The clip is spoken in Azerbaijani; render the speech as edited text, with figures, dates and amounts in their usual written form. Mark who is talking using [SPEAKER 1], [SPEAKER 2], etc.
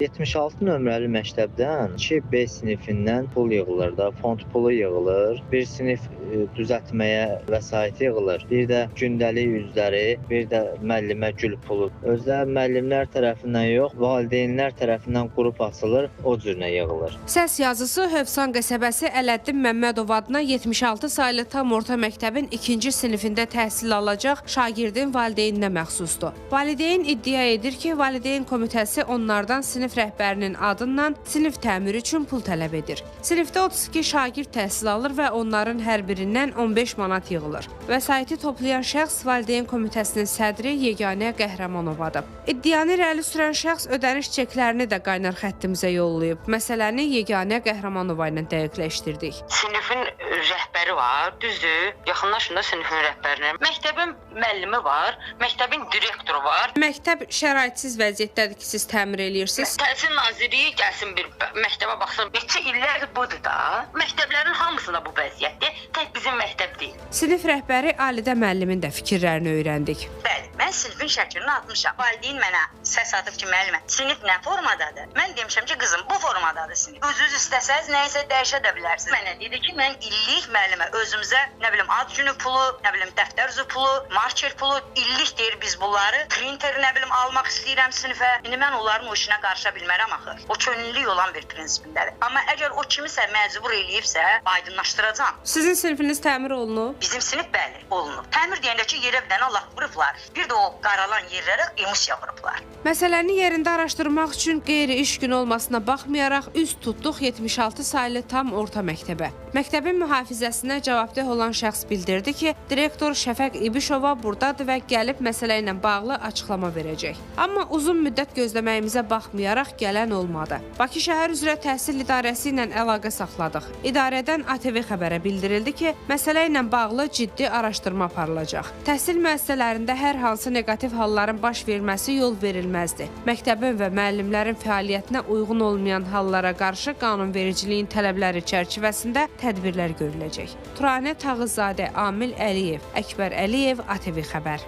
[SPEAKER 1] 76 nömrəli məktəbdən 2B sinifindən pul yığılır da, fond pulu yığılır. Bir sinif düzəltməyə vəsait yığılır. Bir də gündəlik üzləri, bir də müəllimə gül pulu. Özdə müəllimlər tərəfindən yox, valideynlər tərəfindən qrup açılır, o cürünə yığılır.
[SPEAKER 2] Səs yazısı Hövsan qəsəbəsi Ələddin Məmmədov adına 76 saylı tam orta məktəbin 2-ci sinifində təhsil alacaq şagirdin valideyninə məxsusdur. Valideyn iddia edir ki, valideyn komitəsi onlardan sinif rəhbərinin adından sinif təmiri üçün pul tələb edir. Sinifdə 32 şagird təhsil alır və onların hər birindən 15 manat yığılır. Vəsaiti toplayan şəxs valideyn komitəsinin sədri Yeganə Qəhrəmanovadır. İddianı irəli sürən şəxs ödəniş çeklərini də qaynar xəttimizə yollayıb. Məsələni Yeganə Qəhrəmanova ilə dəqiqləşdirdik.
[SPEAKER 3] Sinifin rəhbəri var, düzdür. Yaxınlaşın da sinifin rəhbərinə. Məktəbin müəllimi var, məktəbin direktoru var.
[SPEAKER 2] Məktəb şəraitsiz vəziyyətdədir ki, siz təmir edirsiniz.
[SPEAKER 3] Təhsil Nazirliyi gəlsin bir məktəbə baxsın. Neçə illərdir budur da. Məktəblərin hamısında bu vəziyyətdir. Tək bizim məktəb deyil.
[SPEAKER 2] Sinif rəhbəri Alidə müəllimin də fikirlərini öyrəndik.
[SPEAKER 4] Bəli, mən sinifin şəklini atmışam. Valideyn mənə səs atıb ki, müəllimə, sinif nə formadadır? Mən demişəm ki, qızım, bu formadadır sinif. Özünüz istəsəz nəyisə dəyişə də bilərsiniz. Mənə dedi ki, mən illik müəllimə özümüzə, nə bilim, ad günü pulu, nə bilim, dəftər üzü pulu, marker pulu, illik deyir biz bunları, printer, nə bilim, almaq istəyirəm sinifə. İndi mən onların o işinə qarışa bilmərəm axı. O könüllülük olan bir prinsipindədir. Amma əgər o kimisə məcbur eləyibsə, aydınlaşdıracağam.
[SPEAKER 2] Sizin sinifiniz təmir olunub?
[SPEAKER 4] Bizim sinif bəli, olunub. Təmir deyəndə ki, yerə bir dənə laq vurublar. Bir də o qaralan yerlərə emulsiya vurublar.
[SPEAKER 2] Məsələni yerində araşdırmaq üçün qeyri-iş günü olmasına baxmayaraq üz tutduq 76 saylı tam orta məktəbə. Məktəbin mühafizəsinə cavabdeh olan şəxs bildirdi ki, direktor Şəfəq İbişova buradadır və gəlib məsələ ilə bağlı açıqlama verəcək. Amma uzun müddət gözləməyimizə baxmayaraq gələn olmadı. Bakı şəhər üzrə təhsil idarəsi ilə əlaqə saxladıq. İdarədən ATV xəbərə bildirildi ki, məsələ ilə bağlı ciddi araşdırma aparılacaq. Təhsil müəssisələrində hər hansı neqativ halların baş verməsi yol verilməzdi. Məktəbin və müəllimlərin fəaliyyətinə uyğun olmayan hallara qarşı qanunvericiliyin tələbləri çərçivəsində tədbirlər görüləcək. Turanə Tağızadə, Amil Əliyev, Əkbər Əliyev, ATV xəbər.